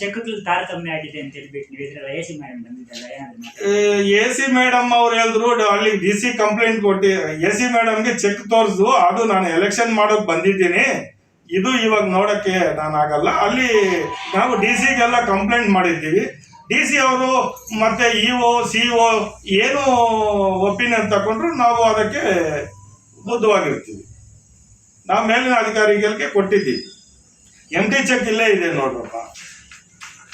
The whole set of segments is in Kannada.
ಚೆಕ್ ತಾರತಮ್ಯ ಆಗಿದೆ ಅಂತ ಹೇಳ್ಬಿಟ್ಟು ನೀವು ಇದ್ರಲ್ಲ ಎ ಸಿ ಮೇಡಮ್ ಬಂದಿದ್ದಲ್ಲ ಎ ಸಿ ಮೇಡಮ್ ಅವ್ರು ಹೇಳಿದ್ರು ಅಲ್ಲಿ DC ಕಂಪ್ಲೇಂಟ್ ಕೊಟ್ಟಿ ಎ ಸಿ ಮೇಡಮ್ಗೆ ಚೆಕ್ ತೋರಿಸ್ದು, ಅದು ನಾನು ಎಲೆಕ್ಷನ್ ಮಾಡೋಕ್ ಬಂದಿದ್ದೀನಿ, ಇದು ಇವಾಗ ನೋಡಕ್ಕೆ ನಾನು ಆಗಲ್ಲ. ಅಲ್ಲಿ ನಾವು DC-ಗೆಲ್ಲ ಕಂಪ್ಲೇಂಟ್ ಮಾಡಿದ್ದೀವಿ. DC ಅವರು ಮತ್ತೆ EO CO ಏನು ಒಪಿನಿಯನ್ ತಗೊಂಡ್ರು ನಾವು ಅದಕ್ಕೆ ಬದ್ಧವಾಗಿರ್ತೀವಿ. ನಾವು ಮೇಲಿನ ಅಧಿಕಾರಿಗಳಿಗೆ ಕೊಟ್ಟಿದ್ದೀವಿ. MT ಚೆಕ್ ಇಲ್ಲೇ ಇದೆ ನೋಡ್ರಪ್ಪ,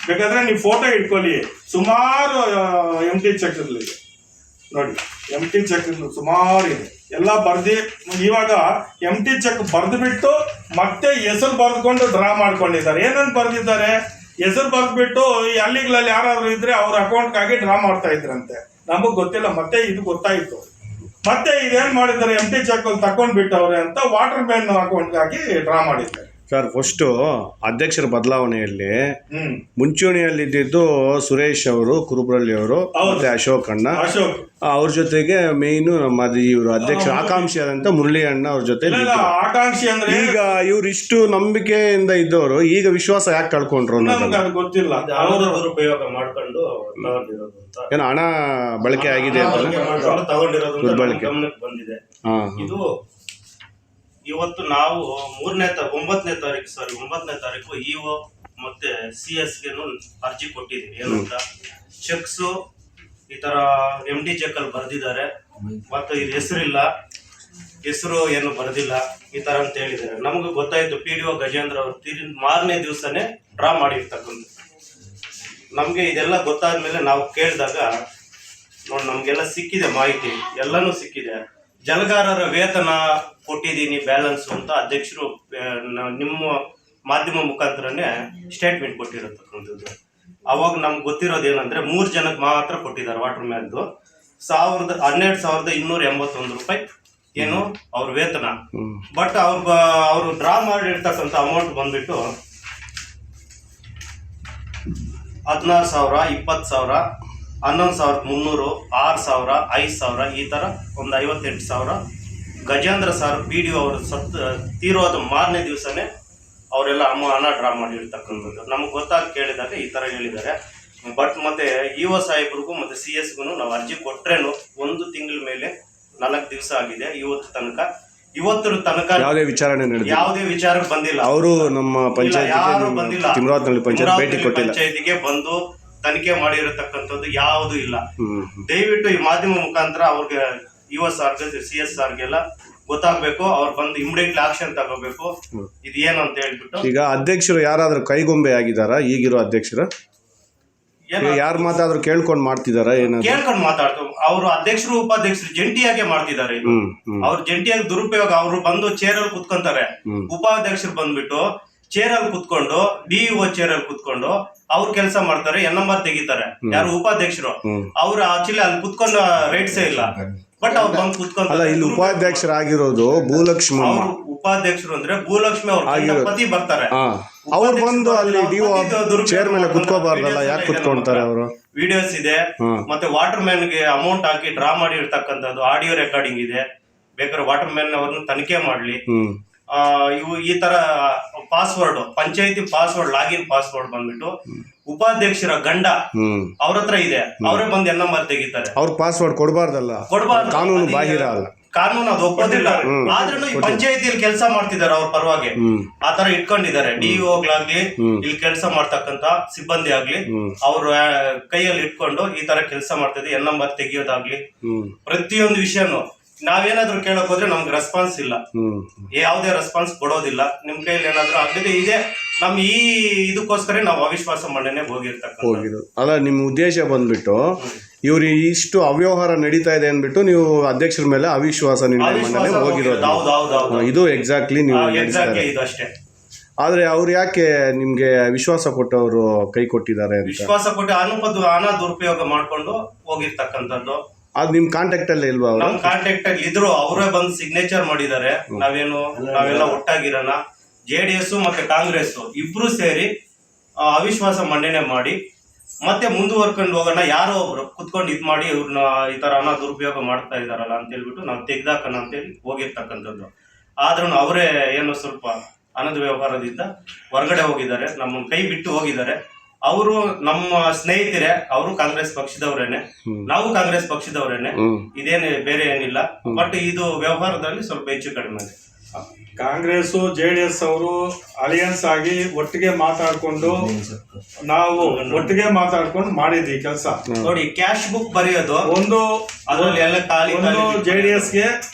ಬೇಕಾದ್ರೆ ನೀವು ಫೋಟೋ ಇಟ್ಕೊಳ್ಳಿ. ಸುಮಾರು MT ಚೆಕ್ ಇರಲಿದೆ ನೋಡಿ, MT ಚೆಕ್ ಸುಮಾರು ಇದೆ ಎಲ್ಲ ಬರ್ದಿ. ಇವಾಗ MT ಚೆಕ್ ಬರ್ದು ಬಿಟ್ಟು ಮತ್ತೆ ಹೆಸರು ಬರ್ದುಕೊಂಡು ಡ್ರಾ ಮಾಡ್ಕೊಂಡಿದ್ದಾರೆ. ಏನಂತ ಬರ್ದಿದ್ದಾರೆ, ಹೆಸರು ಬರ್ದ್ಬಿಟ್ಟು ಈ ಹಳ್ಳಿಗಳಲ್ಲಿ ಯಾರಾದ್ರೂ ಇದ್ರೆ ಅವ್ರ ಅಕೌಂಟ್ಗಾಗಿ ಡ್ರಾ ಮಾಡ್ತಾ ಇದ್ರಂತೆ. ನಮಗ್ ಗೊತ್ತಿಲ್ಲ, ಮತ್ತೆ ಇದು ಗೊತ್ತಾಯ್ತು. ಮತ್ತೆ ಇದೇನ್ ಮಾಡಿದ್ದಾರೆ, MT ಚೆಕ್ ತಕೊಂಡ್ಬಿಟ್ಟವ್ರೆ ಅಂತ ವಾಟರ್ ಮ್ಯಾನ್ ಅಕೌಂಟ್ಗಾಗಿ ಡ್ರಾ ಮಾಡಿದ್ದಾರೆ. ಸರ್, ಫಸ್ಟ್ ಅಧ್ಯಕ್ಷರ ಬದಲಾವಣೆಯಲ್ಲಿ ಮುಂಚೂಣಿಯಲ್ಲಿ ಇದ್ದಿದ್ದು ಸುರೇಶ್ ಅವರು, ಕುರುಬ್ರಳ್ಳಿ ಅವರು, ಮತ್ತೆ ಅಶೋಕ್ ಅಣ್ಣ, ಅವ್ರ ಜೊತೆಗೆ ಮೇಯ್ನು ನಮ್ಮ ಇವರು ಅಧ್ಯಕ್ಷ ಆಕಾಂಕ್ಷಿ ಆದಂತ ಮುರಳಿ ಅಣ್ಣ ಅವ್ರ ಜೊತೆ. ಆಕಾಂಕ್ಷಿ ಅಂದ್ರೆ ಈಗ ಇವ್ರು ಇಷ್ಟು ನಂಬಿಕೆಯಿಂದ ಇದ್ದವರು ಈಗ ವಿಶ್ವಾಸ ಯಾಕೆ ಕಳ್ಕೊಂಡ್ರು ಅನ್ನೋದು ಗೊತ್ತಿಲ್ಲ. ದುರುಪಯೋಗ ಮಾಡ್ಕೊಂಡು ಏನೋ ಹಣ ಬಳಕೆ ಆಗಿದೆ ಅಂತ ದುರ್ಬಳಕೆ ಬಂದಿದೆ. ಇದು ಇವತ್ತು ನಾವು 9ನೇ ತಾರೀಕು EO ಮತ್ತೆ CS-ಗೆ ಅರ್ಜಿ ಕೊಟ್ಟಿದ್ದೀವಿ. ಏನಂತ ಚೆಕ್ಸ್ ಈ ತರ MT ಚೆಕ್ ಅಲ್ಲಿ ಬರ್ದಿದ್ದಾರೆ, ಮತ್ತು ಇದು ಹೆಸರು ಏನು ಬರ್ದಿಲ್ಲ ಈ ತರ ಅಂತ ಹೇಳಿದ್ದಾರೆ. ನಮ್ಗೆ ಗೊತ್ತಾಯ್ತು PDO ಗಜೇಂದ್ರ ಅವರು ಮಾರನೇ ದಿವಸನೇ ಡ್ರಾ ಮಾಡಿರ್ತಕ್ಕಂಥ. ನಮ್ಗೆ ಇದೆಲ್ಲ ಗೊತ್ತಾದ್ಮೇಲೆ ನಾವು ಕೇಳಿದಾಗ ನೋಡಿ ನಮ್ಗೆಲ್ಲ ಸಿಕ್ಕಿದೆ, ಮಾಹಿತಿ ಎಲ್ಲಾನು ಸಿಕ್ಕಿದೆ. ಜಲಗಾರರ ವೇತನ ಕೊಟ್ಟಿದ್ದೀನಿ ಬ್ಯಾಲೆನ್ಸ್ ಅಂತ ಅಧ್ಯಕ್ಷರು ನಿಮ್ಮ ಮಾಧ್ಯಮ ಮುಖಾಂತರನೇ ಸ್ಟೇಟ್ಮೆಂಟ್ ಕೊಟ್ಟಿರತಕ್ಕಂಥದ್ದು. ಅವಾಗ ನಮ್ಗೆ ಗೊತ್ತಿರೋದೇನಂದ್ರೆ 3 ಜನಕ್ಕೆ ಮಾತ್ರ ಕೊಟ್ಟಿದ್ದಾರೆ ವಾಟರ್ ಮ್ಯಾನ್ದು. 12,281 ರೂಪಾಯಿ ಏನು ಅವ್ರ ವೇತನ. ಬಟ್ ಅವ್ರು ಡ್ರಾ ಮಾಡಿರ್ತಕ್ಕಂಥ ಅಮೌಂಟ್ ಬಂದ್ಬಿಟ್ಟು 16,000, 20,000, 11,300, 6,000, 5,000 ಈ ತರ ಒಂದು 58,000. ಗಜೇಂದ್ರ ಸರ್ PDO ಅವರು ತೀರೋದ ಮಾರನೇ ದಿವಸನೇ ಅವರೆಲ್ಲ ಹಣ ಡ್ರಾ ಮಾಡಿರ್ತಕ್ಕಂಥದ್ದು. ನಮ್ಗೆ ಗೊತ್ತಾಗಿ ಕೇಳಿದಾಗ ಈ ತರ ಹೇಳಿದ್ದಾರೆ. ಬಟ್ ಮತ್ತೆ EO ಸಾಹೇಬ್ರಿಗೂ ಮತ್ತೆ CS-ಗೂ ನಾವು ಅರ್ಜಿ ಕೊಟ್ರೇನು 1 ತಿಂಗಳ ಮೇಲೆ 4 ದಿವಸ ಆಗಿದೆ. ಇವತ್ತರ ತನಕ ಯಾವುದೇ ವಿಚಾರ ಬಂದಿಲ್ಲ. ಅವರು ನಮ್ಮ ಪಂಚಾಯತಿಗೆ ಬಂದು ತನಿಖೆ ಮಾಡಿರತಕ್ಕಂಥದ್ದು ಯಾವುದು ಇಲ್ಲ. ದಯವಿಟ್ಟು ಈ ಮಾಧ್ಯಮ ಮುಖಾಂತರ ಅವ್ರಿಗೆ EO ಸಾರ್ಗೆ CS ಸಾರ್ಗೆಲ್ಲ ಗೊತ್ತಾಗ್ಬೇಕು. ಅವ್ರು ಬಂದು ಇಮಿಡಿಯೇಟ್ಲಿ ಆಕ್ಷನ್ ತಗೋಬೇಕು. ಇದೇನು ಅಂತ ಹೇಳ್ಬಿಟ್ಟು. ಈಗ ಅಧ್ಯಕ್ಷರು ಯಾರಾದ್ರೂ ಕೈಗೊಂಬೆ ಆಗಿದಾರ? ಈಗಿರೋ ಅಧ್ಯಕ್ಷರು ಯಾರು ಮಾತಾದ್ರೂ ಕೇಳ್ಕೊಂಡು ಮಾಡ್ತಿದಾರ? ಕೇಳ್ಕೊಂಡು ಮಾತಾಡ್ತಾರೆ. ಅವರು ಅಧ್ಯಕ್ಷರು ಉಪಾಧ್ಯಕ್ಷರು ಜಂಟಿಯಾಗೆ ಮಾಡ್ತಿದ್ದಾರೆ. ಅವ್ರು ಜಂಟಿಯಾಗಿ ದುರುಪಯೋಗ. ಅವರು ಬಂದು ಚೇರಲ್ಲಿ ಕುತ್ಕೊಂತಾರೆ. ಉಪಾಧ್ಯಕ್ಷರು ಬಂದ್ಬಿಟ್ಟು ಚೇರಲ್ಲಿ ಕುತ್ಕೊಂಡು DEO ಚೇರಲ್ಲಿ ಕುತ್ಕೊಂಡು ಅವ್ರ ಕೆಲಸ ಮಾಡ್ತಾರೆ. NMR ತೆಗಿತಾರೆ. ಯಾರು ಉಪಾಧ್ಯಕ್ಷರು ಅವ್ರು ಆಕ್ಚುಲಿ ಅಲ್ಲಿ ಕುತ್ಕೊಂಡ ರೈಟ್ಸೇ ಇಲ್ಲ. ಬಟ್ ಅವ್ರು ಬಂದು ಕುತ್ಕೊಂತಾರೆ. ಇಲ್ಲಿ ಉಪಾಧ್ಯಕ್ಷರಾಗಿರೋದು ಭೂಲಕ್ಷ್ಮಿ. ಉಪಾಧ್ಯಕ್ಷರು ಅಂದ್ರೆ ಭೂಲಕ್ಷ್ಮಿ ಅವ್ರ ಪತಿ ಬರ್ತಾರೆ. ಅವ್ರು ಬಂದು ಅಲ್ಲಿ ಚೇರ್ ಮೇಲೆ ಕುತ್ಕೋಬಾರ್ದಲ್ಲ, ಯಾಕೆ ಕುತ್ಕೊಂತಾರೆ ಅವರು? ವಿಡಿಯೋಸ್ ಇದೆ. ಮತ್ತೆ ವಾಟರ್ ಮ್ಯಾನ್ ಗೆ ಅಮೌಂಟ್ ಹಾಕಿ ಡ್ರಾ ಮಾಡಿ ಇರ್ತಕ್ಕಂಥದ್ದು ಆಡಿಯೋ ರೆಕಾರ್ಡಿಂಗ್ ಇದೆ. ಬೇಕಾದ್ರೆ ವಾಟರ್ ಮ್ಯಾನ್ ಅವ್ರನ್ನ ತನಿಖೆ ಮಾಡ್ಲಿ. ಇವು ಈ ತರ ಪಾಸ್ವರ್ಡ್, ಪಂಚಾಯತಿ ಪಾಸ್ವರ್ಡ್, ಲಾಗಿನ್ ಪಾಸ್ವರ್ಡ್ ಬಂದ್ಬಿಟ್ಟು ಉಪಾಧ್ಯಕ್ಷರ ಗಂಡ ಅವ್ರ ಹತ್ರ ಇದೆ. ಅವರೇ ಬಂದು NMR ತೆಗಿತಾರೆ. ಅವ್ರ ಪಾಸ್ವರ್ಡ್ ಕೊಡಬಾರ್ದಲ್ಲ, ಕಾನೂನು ಬಾಹಿರ ಅಲ್ಲ. ಕಾನೂನು ಅದು ಒಪ್ಪೋದಿಲ್ಲ. ಆದ್ರೂ ಈ ಪಂಚಾಯತಿಯಲ್ಲಿ ಕೆಲಸ ಮಾಡ್ತಿದ್ದಾರೆ ಅವ್ರ ಪರವಾಗಿ. ಆತರ ಇಟ್ಕೊಂಡಿದ್ದಾರೆ. DEO-ಗ್ಲಾಗ್ಲಿ ಇಲ್ಲಿ ಕೆಲಸ ಮಾಡ್ತಕ್ಕಂತ ಸಿಬ್ಬಂದಿ ಆಗ್ಲಿ ಅವ್ರ ಕೈಯಲ್ಲಿ ಇಟ್ಕೊಂಡು ಈ ತರ ಕೆಲಸ ಮಾಡ್ತಿದೆ. NMR ತೆಗಿಯೋದಾಗ್ಲಿ ಪ್ರತಿಯೊಂದು ವಿಷಯನು ನಾವೇನಾದ್ರೂ ಕೇಳಕ್ ಹೋದ್ರೆ ನಮ್ಗೆ ರೆಸ್ಪಾನ್ಸ್ ಇಲ್ಲ. ಯಾವುದೇ ರೆಸ್ಪಾನ್ಸ್ ಕೊಡೋದಿಲ್ಲ. ನಿಮ್ ಕೈಯಲ್ಲಿ ಏನಾದ್ರು ಆಗಿದೆ ಇದೆ. ನಮ್ ಇದಕ್ಕೋಸ್ಕರ ನಾವು ಅವಿಶ್ವಾಸ ಮಂಡನೆ ಹೋಗಿರ್ತಕ್ಕಂಥ. ಅಲ್ಲ, ನಿಮ್ ಉದ್ದೇಶ ಬಂದ್ಬಿಟ್ಟು ಇವ್ರು ಇಷ್ಟು ಅವ್ಯವಹಾರ ನಡೀತಾ ಇದೆ ಅಂದ್ಬಿಟ್ಟು ನೀವು ಅಧ್ಯಕ್ಷರ ಮೇಲೆ ಅವಿಶ್ವಾಸ ಮಂಡನೆ ಹೋಗಿರೋದು. ಇದು ಎಕ್ಸಾಕ್ಟ್ಲಿ ನೀವು ಇದು ಅಷ್ಟೇ. ಆದ್ರೆ ಅವ್ರು ಯಾಕೆ ನಿಮ್ಗೆ ವಿಶ್ವಾಸ ಕೊಟ್ಟವರು ಕೈ ಕೊಟ್ಟಿದ್ದಾರೆ? ವಿಶ್ವಾಸ ಕೊಟ್ಟು ಹಣ ದುರುಪಯೋಗ ಮಾಡ್ಕೊಂಡು ಹೋಗಿರ್ತಕ್ಕಂಥದ್ದು. ಅದು ನಿಮ್ ಕಾಂಟ್ಯಾಕ್ಟ್ ಅಲ್ಲಿ ಇಲ್ವಾ? ನಮ್ ಕಾಂಟ್ಯಾಕ್ಟ್ ಅಲ್ಲಿ ಇದ್ರು. ಅವರೇ ಬಂದು ಸಿಗ್ನೇಚರ್ ಮಾಡಿದ್ದಾರೆ. ನಾವೆಲ್ಲ ಒಟ್ಟಾಗಿರೋಣ. JDS ಮತ್ತೆ ಕಾಂಗ್ರೆಸ್ ಇಬ್ರು ಸೇರಿ ಅವಿಶ್ವಾಸ ಮಂಡನೆ ಮಾಡಿ ಮತ್ತೆ ಮುಂದುವರ್ಕೊಂಡು ಹೋಗೋಣ. ಯಾರೋ ಒಬ್ರು ಕುತ್ಕೊಂಡು ಇದ್ ಮಾಡಿ ಇವ್ರನ್ನ ಈ ತರ ಹಣ ದುರುಪಯೋಗ ಮಾಡ್ತಾ ಇದಾರಲ್ಲ ಅಂತ ಹೇಳ್ಬಿಟ್ಟು ನಾವು ತೆಗ್ದಾಕಣ ಅಂತೇಳಿ ಹೋಗಿರ್ತಕ್ಕಂಥದ್ದು. ಆದ್ರೂ ಅವರೇ ಏನೋ ಸ್ವಲ್ಪ ಹಣದ ವ್ಯವಹಾರದಿಂದ ಹೊರಗಡೆ ಹೋಗಿದ್ದಾರೆ. ನಮ್ಮ ಕೈ ಬಿಟ್ಟು ಹೋಗಿದ್ದಾರೆ. ಅವರು ನಮ್ಮ ಸ್ನೇಹಿತರೆ, ಅವರು ಕಾಂಗ್ರೆಸ್ ಪಕ್ಷದವರೇನೆ, ನಾವು ಕಾಂಗ್ರೆಸ್ ಪಕ್ಷದವರೇನೆ, ಇದೇನು ಬೇರೆ ಏನಿಲ್ಲ. ಬಟ್ ಇದು ವ್ಯವಹಾರದಲ್ಲಿ ಸ್ವಲ್ಪ ಹೆಚ್ಚು ಕಡಿಮೆ ಇದೆ. ಕಾಂಗ್ರೆಸ್ JDS ಅವರು ಅಲಿಯನ್ಸ್ ಆಗಿ ಒಟ್ಟಿಗೆ ಮಾತಾಡ್ಕೊಂಡು ನಾವು ಒಟ್ಟಿಗೆ ಮಾತಾಡ್ಕೊಂಡು ಮಾಡಿದ್ವಿ ಕೆಲಸ. ನೋಡಿ, ಕ್ಯಾಶ್ ಬುಕ್ ಬರೆಯೋದು ಒಂದು ಅದರಲ್ಲಿ ಎಲ್ಲ ಖಾಲಿ ಒಂದು JDSಗೆ,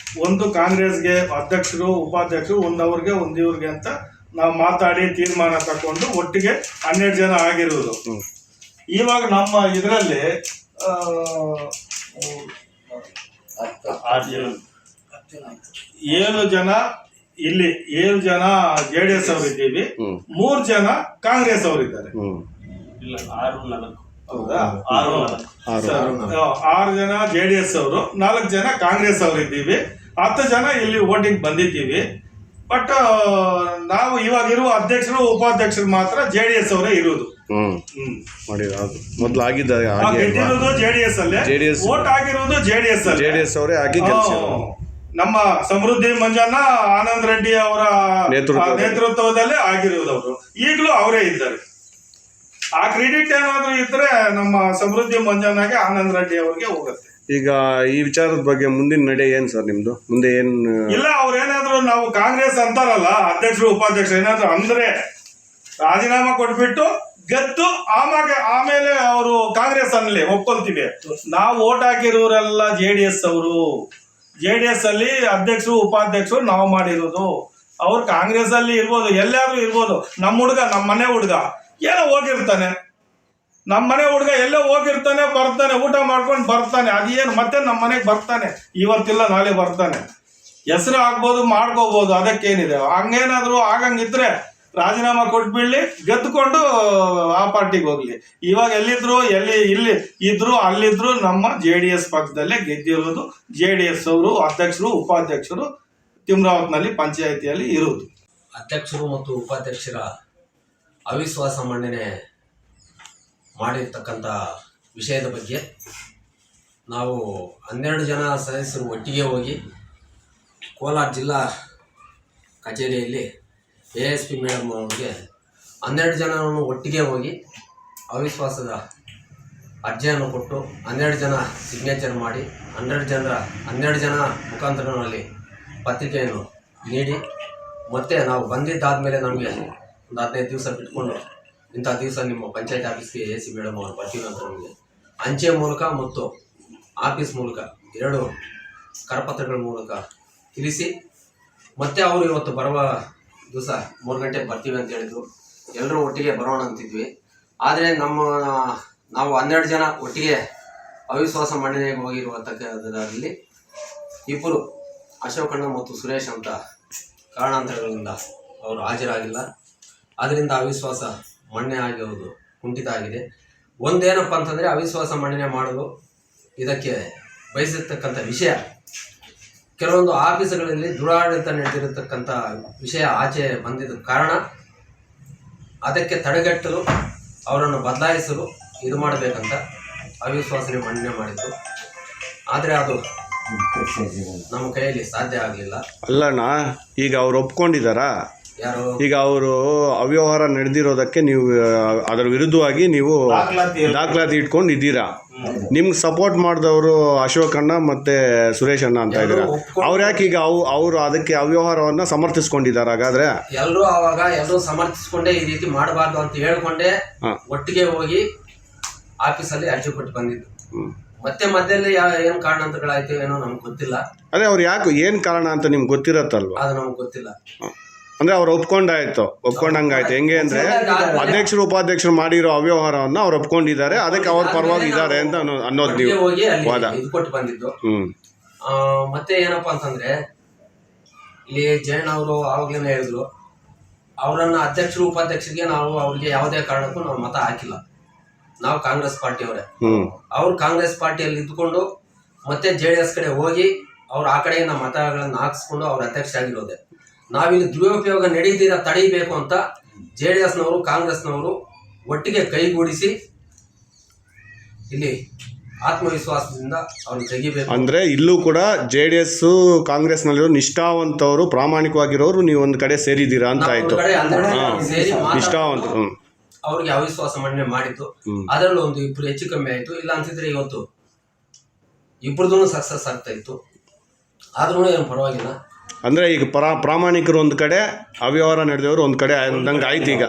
ಒಂದು ಕಾಂಗ್ರೆಸ್ಗೆ ಅಧ್ಯಕ್ಷರು ಉಪಾಧ್ಯಕ್ಷರು, ಒಂದವ್ರಿಗೆ ಒಂದು ಇವ್ರಿಗೆ ಅಂತ ನಾವು ಮಾತಾಡಿ ತೀರ್ಮಾನ ತಕೊಂಡು ಒಟ್ಟಿಗೆ 12 ಜನ ಆಗಿರುವುದು. ಇವಾಗ ನಮ್ಮ ಇದರಲ್ಲಿ 7 ಜನ ಇಲ್ಲಿ 7 ಜನ JDS ಅವರಿದ್ದೀವಿ, 3 ಜನ ಕಾಂಗ್ರೆಸ್ ಅವರಿದ್ದಾರೆ. ಇಲ್ಲ, 6-4. ಹೌದಾ? 6 ಜನ JDS ಅವರು, 4 ಜನ ಕಾಂಗ್ರೆಸ್ ಅವರಿದ್ದೀವಿ, 10 ಜನ ಇಲ್ಲಿ ವೋಟಿಂಗ್ ಬಂದಿದ್ದೀವಿ. ಬಟ್ ನಾವು ಇವಾಗ ಇರುವ ಅಧ್ಯಕ್ಷರು ಉಪಾಧ್ಯಕ್ಷರು ಮಾತ್ರ JDS ಅವರೇ ಇರುವುದು. ಮೊದಲು ಗೆದ್ದಿರೋದು JDS ಅಲ್ಲೇ, ವೋಟ್ ಆಗಿರುವುದು JDS ಅಲ್ಲೇ, JDS ಅವರೇ ಆಗಿ ನಮ್ಮ ಸಮೃದ್ಧಿ ಮಂಜಣ್ಣ ಆನಂದ್ ರೆಡ್ಡಿ ಅವರ ನೇತೃತ್ವದಲ್ಲೇ ಆಗಿರುವುದವರು. ಈಗಲೂ ಅವರೇ ಇದ್ದಾರೆ. ಆ ಕ್ರೆಡಿಟ್ ಏನಾದ್ರು ಇದ್ರೆ ನಮ್ಮ ಸಮೃದ್ಧಿ ಮಂಜಣ್ಣಗೆ ಆನಂದ್ ರೆಡ್ಡಿ ಅವ್ರಿಗೆ ಹೋಗುತ್ತೆ. ಈಗ ಈ ವಿಚಾರದ ಬಗ್ಗೆ ಮುಂದಿನ ನಡೆ ಏನ್ ಸರ್ ನಿಮ್ದು? ಮುಂದೆ ಏನ್ ಇಲ್ಲ, ಅವ್ರೇನಾದ್ರು ನಾವು ಕಾಂಗ್ರೆಸ್ ಅಂತಾರಲ್ಲ ಅಧ್ಯಕ್ಷರು ಉಪಾಧ್ಯಕ್ಷರು, ಏನಾದ್ರು ಅಂದ್ರೆ ರಾಜೀನಾಮೆ ಕೊಟ್ಬಿಟ್ಟು ಗೆದ್ದು ಆಮೇಲೆ ಅವರು ಕಾಂಗ್ರೆಸ್ ಅನ್ನಲಿ ಒಪ್ಕೊಂತೀವಿ. ನಾವು ಓಟ್ ಹಾಕಿರೋರೆಲ್ಲ JDS ಅವರು. JDS ಅಲ್ಲಿ ಅಧ್ಯಕ್ಷರು ಉಪಾಧ್ಯಕ್ಷರು ನಾವು ಮಾಡಿರೋದು. ಅವ್ರು ಕಾಂಗ್ರೆಸ್ ಅಲ್ಲಿ ಇರ್ಬೋದು, ಎಲ್ಲಾದ್ರೂ ಇರ್ಬೋದು. ನಮ್ಮ ಹುಡುಗ, ನಮ್ಮ ಮನೆ ಹುಡುಗ ಏನೋ ಹೋಗಿರ್ತಾನೆ, ನಮ್ಮ ಮನೆ ಹುಡುಗ ಎಲ್ಲೋ ಹೋಗಿರ್ತಾನೆ, ಬರ್ತಾನೆ, ಊಟ ಮಾಡ್ಕೊಂಡು ಬರ್ತಾನೆ. ಅದೇನು ಮತ್ತೆ ನಮ್ಮ ಮನೆಗೆ ಬರ್ತಾನೆ, ಇವತ್ತಿಲ್ಲ ನಾಳೆ ಬರ್ತಾನೆ. ಹೆಸರು ಆಗ್ಬೋದು, ಮಾಡ್ಕೋಬಹುದು, ಅದಕ್ಕೇನಿದೆ. ಹಂಗೇನಾದ್ರು ಆಗಂಗಿದ್ರೆ ರಾಜೀನಾಮೆ ಕೊಟ್ಬಿಡ್ಲಿ, ಗೆದ್ದುಕೊಂಡು ಆ ಪಾರ್ಟಿಗೆ ಹೋಗ್ಲಿ. ಇವಾಗ ಇಲ್ಲಿ ಇದ್ರು ಅಲ್ಲಿದ್ರು ನಮ್ಮ JDS ಪಕ್ಷದಲ್ಲೇ ಗೆದ್ದಿರೋದು. JDS ಅವರು ಅಧ್ಯಕ್ಷರು ಉಪಾಧ್ಯಕ್ಷರು ತಿಮ್ರಾವತ್ನಲ್ಲಿ ಪಂಚಾಯಿತಿಯಲ್ಲಿ ಇರುವುದು. ಅಧ್ಯಕ್ಷರು ಮತ್ತು ಉಪಾಧ್ಯಕ್ಷರ ಅವಿಶ್ವಾಸ ಮಂಡನೆ ಮಾಡಿರ್ತಕ್ಕಂಥ ವಿಷಯದ ಬಗ್ಗೆ ನಾವು 12 ಜನ ಸದಸ್ಯರು ಒಟ್ಟಿಗೆ ಹೋಗಿ ಕೋಲಾರ ಜಿಲ್ಲಾ ಕಚೇರಿಯಲ್ಲಿ ASP ಮೇಡಮ್ ಅವರಿಗೆ 12 ಜನರನ್ನು ಒಟ್ಟಿಗೆ ಹೋಗಿ ಅವಿಶ್ವಾಸದ ಅರ್ಜಿಯನ್ನು ಕೊಟ್ಟು 12 ಜನ ಸಿಗ್ನೇಚರ್ ಮಾಡಿ 12 ಜನ ಮುಖಾಂತರದಲ್ಲಿ ಪತ್ರಿಕೆಯನ್ನು ನೀಡಿ, ಮತ್ತು ನಾವು ಬಂದಿದ್ದಾದಮೇಲೆ ನಮಗೆ ಒಂದು 15 ದಿವಸ ಬಿಟ್ಕೊಂಡು ಇಂಥ ದಿವಸ ನಿಮ್ಮ ಪಂಚಾಯತ್ ಆಫೀಸ್ಗೆ AC ಮೇಡಮ್ ಅವರು ಬರ್ತೀವಿ ಅಂತ ನಮಗೆ ಅಂಚೆ ಮೂಲಕ ಮತ್ತು ಆಫೀಸ್ ಮೂಲಕ 2 ಕರಪತ್ರಗಳ ಮೂಲಕ ತಿಳಿಸಿ, ಮತ್ತು ಅವರು ಇವತ್ತು ಬರುವ ದಿವಸ 3 ಗಂಟೆಗೆ ಬರ್ತೀವಿ ಅಂತ ಹೇಳಿದ್ರು. ಎಲ್ಲರೂ ಒಟ್ಟಿಗೆ ಬರೋಣ ಅಂತಿದ್ವಿ. ಆದರೆ ನಾವು 12 ಜನ ಒಟ್ಟಿಗೆ ಅವಿಶ್ವಾಸ ಮಂಡನೆಗೆ ಹೋಗಿರುವಂಥದ್ದರಲ್ಲಿ ಇಬ್ಬರು ಅಶೋಕಣ್ಣ ಮತ್ತು ಸುರೇಶ್ ಅಂತ ಕಾರಣಾಂತರಗಳಿಂದ ಅವರು ಹಾಜರಾಗಿಲ್ಲ. ಅದರಿಂದ ಅವಿಶ್ವಾಸ ಮಂಡನೆ ಆಗಿರುವುದು ಕುಂಠಿತ ಆಗಿದೆ. ಒಂದೇನಪ್ಪ ಅಂತಂದರೆ, ಅವಿಶ್ವಾಸ ಮಂಡನೆ ಮಾಡಲು ಇದಕ್ಕೆ ಬಯಸಿರ್ತಕ್ಕಂಥ ವಿಷಯ, ಕೆಲವೊಂದು ಆಫೀಸುಗಳಲ್ಲಿ ದುರಾಡಳಿತ ನಡೆದಿರತಕ್ಕಂಥ ವಿಷಯ ಆಚೆ ಬಂದಿದ್ದ ಕಾರಣ ಅದಕ್ಕೆ ತಡೆಗಟ್ಟಲು ಅವರನ್ನು ಬದಲಾಯಿಸಲು ಇದು ಮಾಡಬೇಕಂತ ಅವಿಶ್ವಾಸನೆ ಮಂಡನೆ ಮಾಡಿದ್ದು. ಆದರೆ ಅದು ನಮ್ಮ ಕೈಯಲ್ಲಿ ಸಾಧ್ಯ ಆಗಲಿಲ್ಲ. ಅಲ್ಲಣ್ಣ, ಈಗ ಅವ್ರು ಒಪ್ಕೊಂಡಿದ್ದಾರಾ? ಯಾರು? ಈಗ ಅವರು ಅವ್ಯವಹಾರ ನಡೆದಿರೋದಕ್ಕೆ ನೀವು ಅದರ ವಿರುದ್ಧವಾಗಿ ನೀವು ದಾಖಲಾತಿ ಇಟ್ಕೊಂಡು ಇದ್ದೀರಾ. ನಿಮ್ಗೆ ಸಪೋರ್ಟ್ ಮಾಡಿದವರು ಅಶೋಕಣ್ಣ ಮತ್ತೆ ಸುರೇಶ್ ಅಣ್ಣ ಅಂತ ಇದ್ದೀರಾ. ಅವ್ರು ಯಾಕೆ ಈಗ ಅವರು ಅದಕ್ಕೆ ಅವ್ಯವಹಾರವನ್ನು ಸಮರ್ಥಿಸ್ಕೊಂಡಿದ್ದಾರೆ? ಹಾಗಾದ್ರೆ ಎಲ್ಲರೂ ಸಮರ್ಥಿಸ್ಕೊಂಡೇ ಈ ರೀತಿ ಮಾಡಬಾರ್ದು ಅಂತ ಹೇಳ್ಕೊಂಡೆ ಒಟ್ಟಿಗೆ ಹೋಗಿ ಆಫೀಸಲ್ಲಿ ಅರ್ಜಿ ಕೊಟ್ಟು ಬಂದಿದ್ದು. ಮತ್ತೆ ಮಧ್ಯದಲ್ಲಿ ಏನು ಕಾರಣಾಂತರಗಳಾಯ್ತು ಏನೋ ನಮ್ಗೆ ಗೊತ್ತಿಲ್ಲ. ಅದೇ ಅವ್ರು ಯಾಕೆ ಏನು ಕಾರಣ ಅಂತ ನಿಮ್ಗೆ ಗೊತ್ತಿರತ್ತಲ್ವ? ಅದು ನಮ್ಗೆ ಗೊತ್ತಿಲ್ಲ. ಅಂದ್ರೆ ಅವ್ರು ಒಪ್ಕೊಂಡಂಗಾಯ್ತು. ಹೆಂಗೆ ಅಂದ್ರೆ ಅಧ್ಯಕ್ಷರು ಉಪಾಧ್ಯಕ್ಷರು ಮಾಡಿರೋ ಅವ್ಯವಹಾರವನ್ನು ಅವ್ರು ಒಪ್ಕೊಂಡಿದ್ದಾರೆ, ಅದಕ್ಕೆ ಅವ್ರ ಪರವಾಗಿ ಇದ್ದಾರೆ ಅಂತ ಅನ್ನೋದು ನೀವು ವಾದ ಇದು ಕೊಟ್ಟು ಬಂದಿದ್ದು. ಮತ್ತೆ ಏನಪ್ಪಾ ಅಂತಂದ್ರೆ, ಇಲ್ಲಿ ಜೈನ್ ಅವರು ಆವಾಗ್ಲೇನೆ ಹೇಳಿದ್ರು, ಅವರನ್ನ ಅಧ್ಯಕ್ಷರು ಉಪಾಧ್ಯಕ್ಷರಿಗೆ ನಾವು ಅವ್ರಿಗೆ ಯಾವುದೇ ಕಾರಣಕ್ಕೂ ನಾವು ಮತ ಹಾಕಿಲ್ಲ. ನಾವು ಕಾಂಗ್ರೆಸ್ ಪಾರ್ಟಿಯವರೇ. ಅವ್ರು ಕಾಂಗ್ರೆಸ್ ಪಾರ್ಟಿಯಲ್ಲಿ ಇದ್ದುಕೊಂಡು ಮತ್ತೆ JDS ಕಡೆ ಹೋಗಿ ಅವ್ರು ಆ ಕಡೆಯಿಂದ ಮತಗಳನ್ನು ಹಾಕಿಸ್ಕೊಂಡು ಅವ್ರ ಅಧ್ಯಕ್ಷ ಆಗಿರೋದೆ. ನಾವಿಲ್ಲಿ ದುರುಪಯೋಗ ನಡೀತೀರ ತಡೀಬೇಕು ಅಂತ JDSನವರು ಕಾಂಗ್ರೆಸ್ನವರು ಒಟ್ಟಿಗೆ ಕೈಗೂಡಿಸಿ ಇಲ್ಲಿ ಆತ್ಮವಿಶ್ವಾಸದಿಂದ ಅವ್ರನ್ನ ತೆಗಿಬೇಕು. ಅಂದ್ರೆ ಇಲ್ಲೂ ಕೂಡ JDS ಕಾಂಗ್ರೆಸ್ನಲ್ಲಿರೋ ನಿಷ್ಠಾವಂತವರು ಪ್ರಾಮಾಣಿಕವಾಗಿರೋರು ನೀವು ಒಂದು ಕಡೆ ಸೇರಿದ್ದೀರಾ ಅಂತ ಆಯ್ತು. ನಿಷ್ಠಾವಂತರು ಅವ್ರಿಗೆ ಅವಿಶ್ವಾಸ ಮಂಡನೆ ಮಾಡಿತ್ತು. ಅದರಲ್ಲೂ ಒಂದು ಇಬ್ರು ಹೆಚ್ಚು ಕಮ್ಮಿ ಆಯ್ತು. ಇಲ್ಲ ಅಂತಿದ್ರೆ ಇವತ್ತು ಇಬ್ಬರದೂ ಸಕ್ಸಸ್ ಆಗ್ತಾ ಇತ್ತು. ಆದ್ರೂ ಏನು ಪರವಾಗಿಲ್ಲ. ಅಂದ್ರೆ ಈಗ ಪ್ರಾಮಾಣಿಕರು ಒಂದ್ ಕಡೆ, ಅವ್ಯವಹಾರ ನಡೆದವರು ಒಂದ್ ಕಡೆ ಅಂದಂಗೆ ಆಯ್ತು. ಈಗ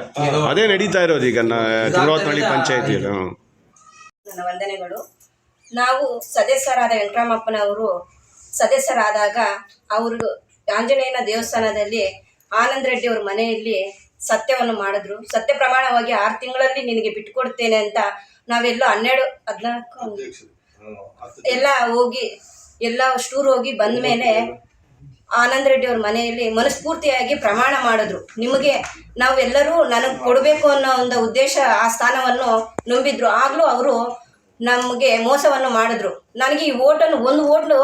ಅದೇ ನಡೀತಾ ಇರೋದು ಈಗ ತಿರುವತ್ನಹಳ್ಳಿ ಪಂಚಾಯತಿ. ನನ್ನ ವಂದನೆಗಳು. ನಾವು ಸದಸ್ಯರಾದ ವೆಂಕಟರಾಮಪ್ಪನವರು ಸದಸ್ಯರಾದಾಗ ಅವರು ಆಂಜನೇಯನ ದೇವಸ್ಥಾನದಲ್ಲಿ ಆನಂದ್ ರೆಡ್ಡಿ ಅವ್ರ ಮನೆಯಲ್ಲಿ ಸತ್ಯವನ್ನು ಮಾಡಿದ್ರು. ಸತ್ಯ ಪ್ರಮಾಣವಾಗಿ 6 ತಿಂಗಳಲ್ಲಿ ನಿನಗೆ ಬಿಟ್ಟುಕೊಡ್ತೇನೆ ಅಂತ ನಾವೆಲ್ಲ 14 ಎಲ್ಲ ಹೋಗಿ ಎಲ್ಲ ಸ್ಟೂರ್ ಹೋಗಿ ಬಂದ ಮೇಲೆ ಆನಂದ್ ರೆಡ್ಡಿ ಅವ್ರ ಮನೆಯಲ್ಲಿ ಮನಸ್ಫೂರ್ತಿಯಾಗಿ ಪ್ರಮಾಣ ಮಾಡಿದ್ರು. ನಿಮಗೆ ನಾವೆಲ್ಲರೂ ನನಗೆ ಕೊಡಬೇಕು ಅನ್ನೋ ಒಂದು ಉದ್ದೇಶ ಆ ಸ್ಥಾನವನ್ನು ನಂಬಿದ್ರು. ಆಗಲೂ ಅವರು ನಮಗೆ ಮೋಸವನ್ನು ಮಾಡಿದ್ರು. ನನಗೆ ಈ ಓಟನ್ನು ಒಂದು ಓಟು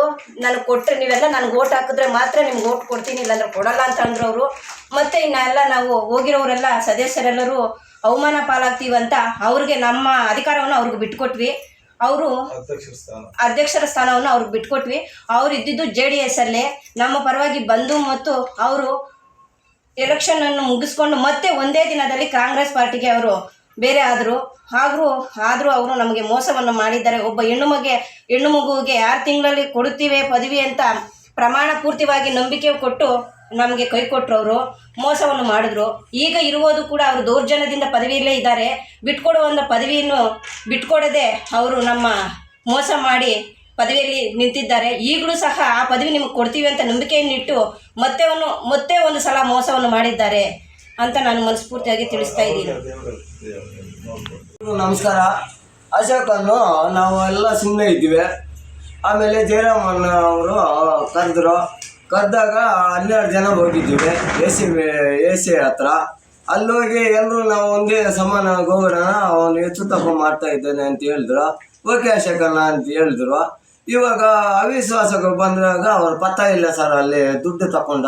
ನನಗೆ ಕೊಟ್ಟರೆ, ನೀವೆಲ್ಲ ನನಗೆ ಓಟ್ ಹಾಕಿದ್ರೆ ಮಾತ್ರ ನಿಮ್ಗೆ ಓಟ್ ಕೊಡ್ತೀನಿ, ಇಲ್ಲಾಂದ್ರೆ ಕೊಡಲ್ಲ ಅಂತ ಅಂದ್ರು ಅವರು. ಮತ್ತು ಇನ್ನೆಲ್ಲ ನಾವು ಹೋಗಿರೋರೆಲ್ಲ ಸದಸ್ಯರೆಲ್ಲರೂ ಅವಮಾನ ಪಾಲಾಗ್ತೀವಂತ ಅವ್ರಿಗೆ ನಮ್ಮ ಅಧಿಕಾರವನ್ನು ಅವ್ರಿಗೆ ಬಿಟ್ಕೊಟ್ವಿ. ಅವರು ಅಧ್ಯಕ್ಷರ ಸ್ಥಾನವನ್ನು ಅವ್ರಿಗೆ ಬಿಟ್ಕೊಟ್ವಿ. ಅವ್ರು ಇದ್ದಿದ್ದು JDS ಅಲ್ಲೇ ನಮ್ಮ ಪರವಾಗಿ ಬಂದು ಮತ್ತು ಅವರು ಎಲೆಕ್ಷನನ್ನು ಮುಗಿಸ್ಕೊಂಡು ಮತ್ತೆ ಒಂದೇ ದಿನದಲ್ಲಿ ಕಾಂಗ್ರೆಸ್ ಪಾರ್ಟಿಗೆ ಅವರು ಬೇರೆ ಆದರೂ ಅವರು ನಮಗೆ ಮೋಸವನ್ನು ಮಾಡಿದ್ದಾರೆ. ಒಬ್ಬ ಹೆಣ್ಣು ಮಗುವಿಗೆ 6 ತಿಂಗಳಲ್ಲಿ ಕೊಡುತ್ತೀವಿ ಪದವಿ ಅಂತ ಪ್ರಮಾಣ ಪೂರ್ತಿಯಾಗಿ ನಂಬಿಕೆ ಕೊಟ್ಟು ನಮಗೆ ಕೈ ಕೊಟ್ಟರು. ಅವರು ಮೋಸವನ್ನು ಮಾಡಿದ್ರು. ಈಗ ಇರುವುದು ಕೂಡ ಅವರು ದೌರ್ಜನ್ಯದಿಂದ ಪದವಿಯಲ್ಲೇ ಇದ್ದಾರೆ. ಬಿಟ್ಕೊಡುವಂಥ ಪದವಿಯನ್ನು ಬಿಟ್ಕೊಡದೆ ಅವರು ನಮ್ಮ ಮೋಸ ಮಾಡಿ ಪದವಿಯಲ್ಲಿ ನಿಂತಿದ್ದಾರೆ. ಈಗಲೂ ಸಹ ಆ ಪದವಿ ನಿಮಗೆ ಕೊಡ್ತೀವಿ ಅಂತ ನಂಬಿಕೆಯನ್ನಿಟ್ಟು ಮತ್ತೆ ಒಂದು ಸಲ ಮೋಸವನ್ನು ಮಾಡಿದ್ದಾರೆ ಅಂತ ನಾನು ಮನಸ್ಫೂರ್ತಿಯಾಗಿ ತಿಳಿಸ್ತಾ ಇದ್ದೀನಿ. ನಮಸ್ಕಾರ. ಅಶೋಕನ್ನು ನಾವು ಎಲ್ಲ ಸುಮ್ಮನೆ ಇದ್ದೀವಿ. ಆಮೇಲೆ ಜಯರಾಮಣ್ಣ ಅವರು ಕರೆದಾಗ 12 ಜನ ಹೋಗಿದ್ದೀವಿ ಎ ಸಿ ಹತ್ರ. ಅಲ್ಲೋಗಿ ಎಲ್ಲರೂ ನಾವು ಒಂದೇ ಸಮಾನ ಗೋಗಡನ ಅವನು ಹೆಚ್ಚು ತಪ್ಪು ಮಾಡ್ತಾ ಇದ್ದಾನೆ ಅಂತ ಹೇಳಿದ್ರು. ಓಕೆ ಅಶೋಕಣ್ಣ ಅಂತ ಹೇಳಿದ್ರು. ಇವಾಗ ಅವಿಶ್ವಾಸಗಳು ಬಂದಾಗ ಅವ್ರ ಪತ್ತ ಇಲ್ಲ ಸರ್, ಅಲ್ಲಿ ದುಡ್ಡು ತಗೊಂಡ